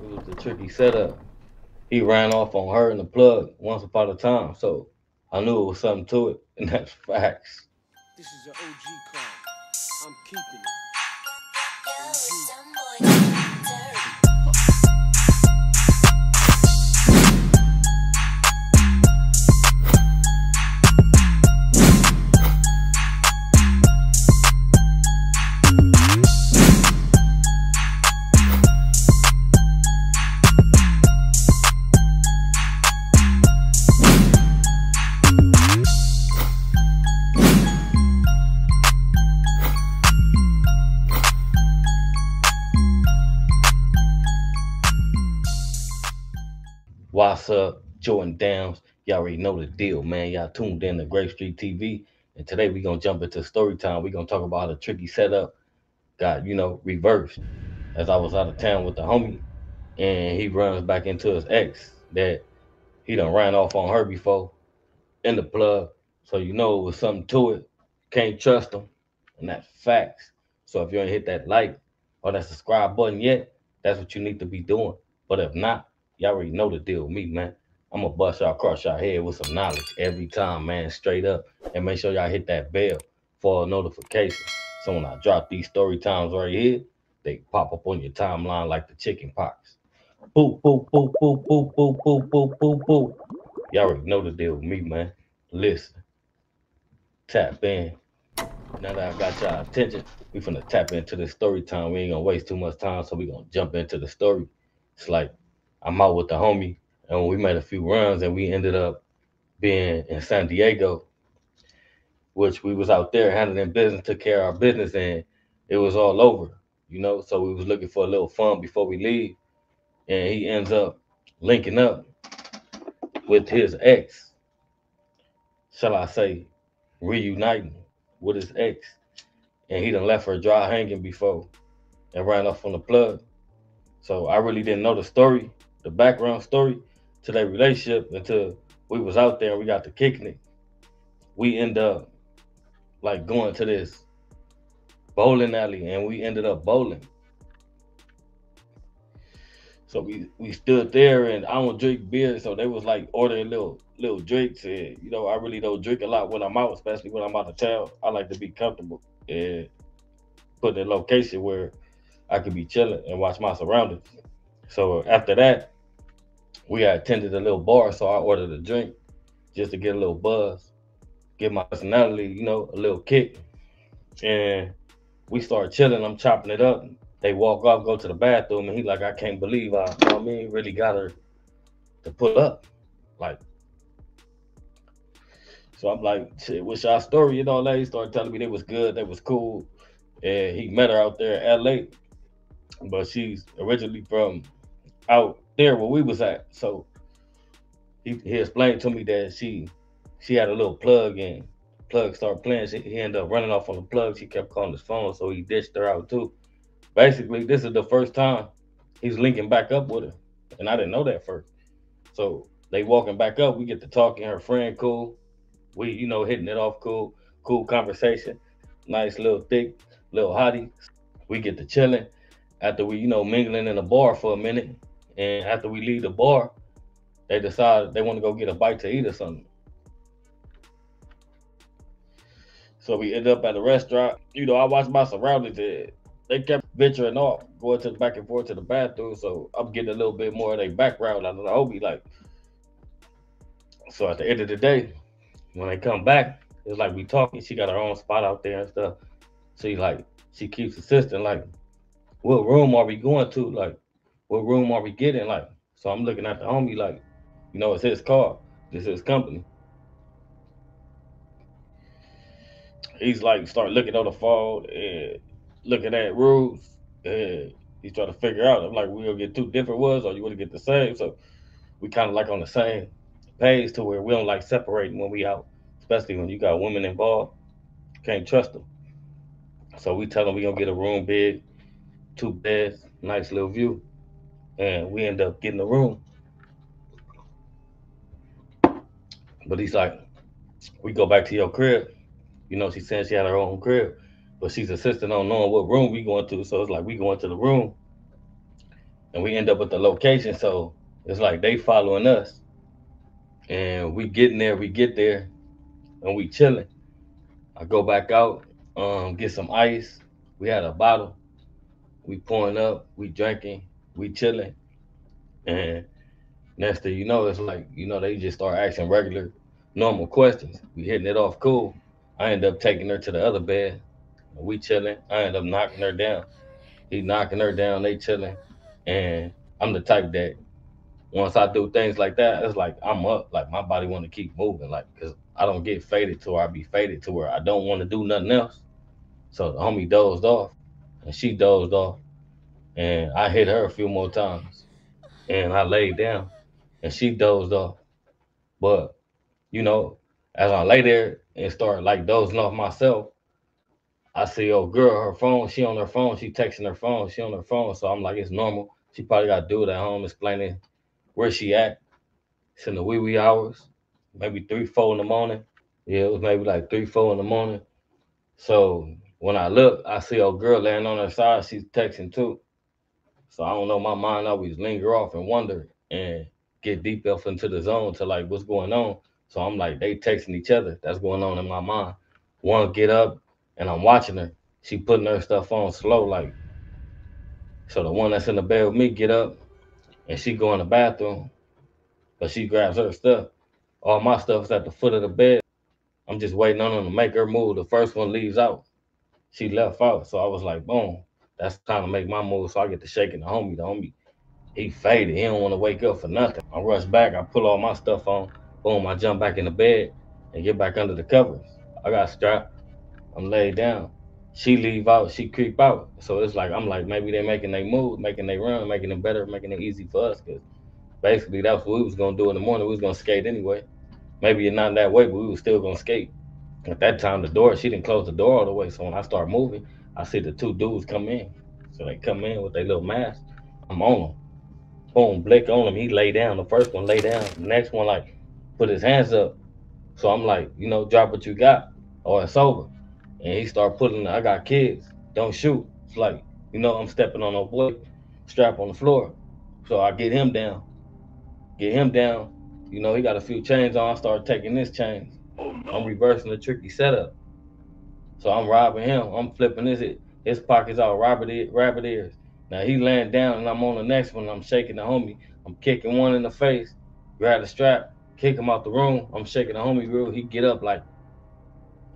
It was the tricky setup. He ran off on her in the plug once upon a time, so I knew it was something to it, and that's facts. This is an OG clown. I'm keeping it. Yo, OG. some boy dirty. What's up, Jordan Downs? Y'all already know the deal, man. Y'all tuned in to Grape Street TV, and today we gonna jump into story time. We gonna talk about how the tricky setup got, reversed. As I was out of town with the homie, and he runs back into his ex that he done ran off on her before in the plug. So you know it was something to it. Can't trust him, and that's facts. So if you ain't hit that like or that subscribe button yet, that's what you need to be doing. But if not, y'all already know the deal with me, man. I'm gonna bust y'all across y'all head with some knowledge every time, man, straight up. And make sure y'all hit that bell for a notification. So when I drop these story times right here, they pop up on your timeline like the chicken pox. Boop, boop, boop, boop, boop, boop, boop, boop, boop, boop. Y'all already know the deal with me, man. Listen, tap in. Now that I got y'all attention, we finna tap into this story time. We ain't gonna waste too much time, so we gonna jump into the story. It's like I'm out with the homie, and we made a few runs, and we ended up being in San Diego, which we was out there handling business, took care of our business, and it was all over, So we was looking for a little fun before we leave, and he ends up linking up with his ex, shall I say, reuniting with his ex, and he done left her dry hanging before and ran off on the plug. So I really didn't know the story, the background story to their relationship until we was out there and we got to kicking it. We end up like going to this bowling alley and we ended up bowling. So we stood there and I don't drink beer, so they was like ordering little drinks and I really don't drink a lot when I'm out, especially when I'm out of town. I like to be comfortable and put in a location where I could be chilling and watch my surroundings. So after that, we had attended a little bar, so I ordered a drink just to get a little buzz, give my personality, a little kick. And we started chilling. I'm chopping it up. They walk off, go to the bathroom, and he like, I can't believe really got her to pull up. Like, so I'm like, shit, what's y'all story? He started telling me they was good, they was cool. And he met her out there in LA, but she's originally from out there where we was at. So he explained to me that she had a little plug and plug started playing. He ended up running off on the plug. She kept calling his phone, so he ditched her out too. Basically, this is the first time he's linking back up with her, and I didn't know that first. So they walking back up. We get to talking. Her friend cool. We hitting it off cool conversation. Nice little thick little hottie. We get to chilling after we mingling in the bar for a minute, and after we leave the bar, they decide they want to go get a bite to eat or something. So we end up at a restaurant. I watched my surroundings. They kept venturing off, going to the back and forth to the bathroom. So I'm getting a little bit more of their background out of the homie. Like, so at the end of the day, when they come back, it's like we talking. She got her own spot out there and stuff. She keeps insisting, like, what room are we going to? Like, what room are we getting? Like, so I'm looking at the homie like, it's his car. This is his company. He's like start looking on the phone and looking at rules and he's trying to figure out. I'm like, we gonna get two different ones or you want to get the same? So we kind of like on the same page to where we don't like separating when we out, especially when you got women involved. Can't trust them. So we tell him we gonna get a room big, two beds, nice little view, and we end up getting a room. But he's like, we go back to your crib. She said she had her own crib, but she's insisting on knowing what room we going to. So it's like we going to the room, and we end up at the location. So it's like they following us, and we get there, and we chilling. I go back out, get some ice. We had a bottle. We pouring up. We drinking. We chilling, and next thing you know, it's like they just start asking regular, normal questions. We hitting it off cool. I end up taking her to the other bed. We chilling. I end up knocking her down. He knocking her down. They chilling, and I'm the type that once I do things like that, it's like I'm up. Like my body want to keep moving. Like because I don't get faded to where I be faded to where I don't want to do nothing else. So the homie dozed off, and she dozed off, and I hit her a few more times, and I laid down, and she dozed off. But you know, as I lay there and start like dozing off myself, I see old girl, her phone, she on her phone, she texting her phone, she on her phone. So I'm like, it's normal. She probably got to do it at home, explaining where she at. It's in the wee hours, maybe 3, 4 in the morning. Yeah, it was maybe like 3, 4 in the morning. So when I look, I see old girl laying on her side. She's texting too. So I don't know. My mind always linger off and wonder and get deep off into the zone to like what's going on. So I'm like, they texting each other. That's going on in my mind. One get up and I'm watching her. She putting her stuff on slow, like so. The one that's in the bed with me get up and she go in the bathroom, but she grabs her stuff. All my stuff's at the foot of the bed. I'm just waiting on them to make her move. The first one leaves out. She left out. So I was like, boom, that's time to make my move. So I get to shaking the homie. The homie, he faded. He don't want to wake up for nothing. I rush back. I pull all my stuff on. Boom, I jump back in the bed and get back under the covers. I got strapped. I'm laid down. She leave out. She creep out. So it's like, I'm like, maybe they making their move, making they run, making it better, making it easy for us. Because basically, that's what we was going to do in the morning. We was going to skate anyway. Maybe not that way, but we was still going to skate. At that time, the door, she didn't close the door all the way. So when I start moving, I see the two dudes come in. So they come in with their little mask. I'm on them. Boom, Blick on him. He lay down. The first one lay down. The next one, like, put his hands up. So I'm like, drop what you got or it's over. And he start putting, I got kids. Don't shoot. It's like, I'm stepping on a boy, strap on the floor. So I get him down. Get him down. He got a few chains on. I start taking his chains. I'm reversing the tricky setup. So I'm robbing him. I'm flipping his pockets out, rabbit ears. Now he laying down and I'm on the next one. I'm shaking the homie. I'm kicking one in the face, grab the strap, kick him out the room. I'm shaking the homie real. He get up like,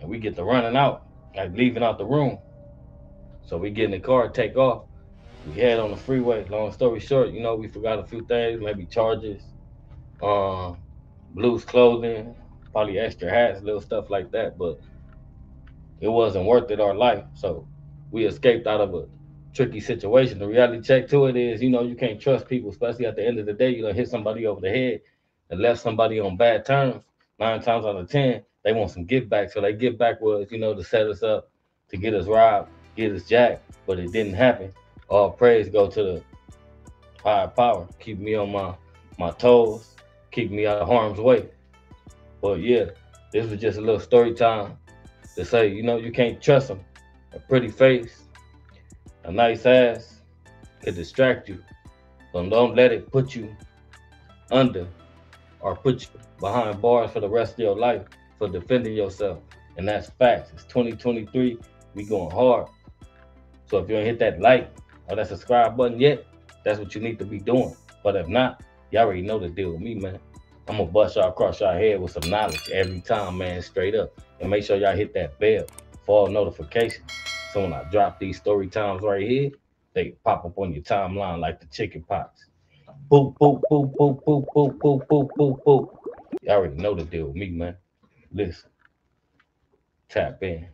and we get to running out, like leaving out the room. So we get in the car, take off. We head on the freeway. Long story short, we forgot a few things, maybe charges, um, loose clothing, probably extra hats, little stuff like that. But it wasn't worth it our life. So we escaped out of a tricky situation. The reality check to it is, you can't trust people, especially at the end of the day. You hit somebody over the head and left somebody on bad terms. 9 times out of 10, they want some give back. So they give back was, to set us up, to get us robbed, get us jacked, but it didn't happen. All praise go to the higher power. Keep me on my toes, keep me out of harm's way. But yeah, this was just a little story time to say, you can't trust them. A pretty face, a nice ass could distract you, but don't let it put you under or put you behind bars for the rest of your life for defending yourself. And that's facts. It's 2023. We going hard. So if you ain't hit that like or that subscribe button yet, that's what you need to be doing. But if not, you already know the deal with me, man. I'm gonna bust y'all across y'all head with some knowledge every time, man, straight up. And make sure y'all hit that bell for all notifications. So when I drop these story times right here, they pop up on your timeline like the chicken pox. Boop, boop, boop, boop, boop, boop, boop, boop, boop, boop. You already know the deal with me, man. Listen, tap in.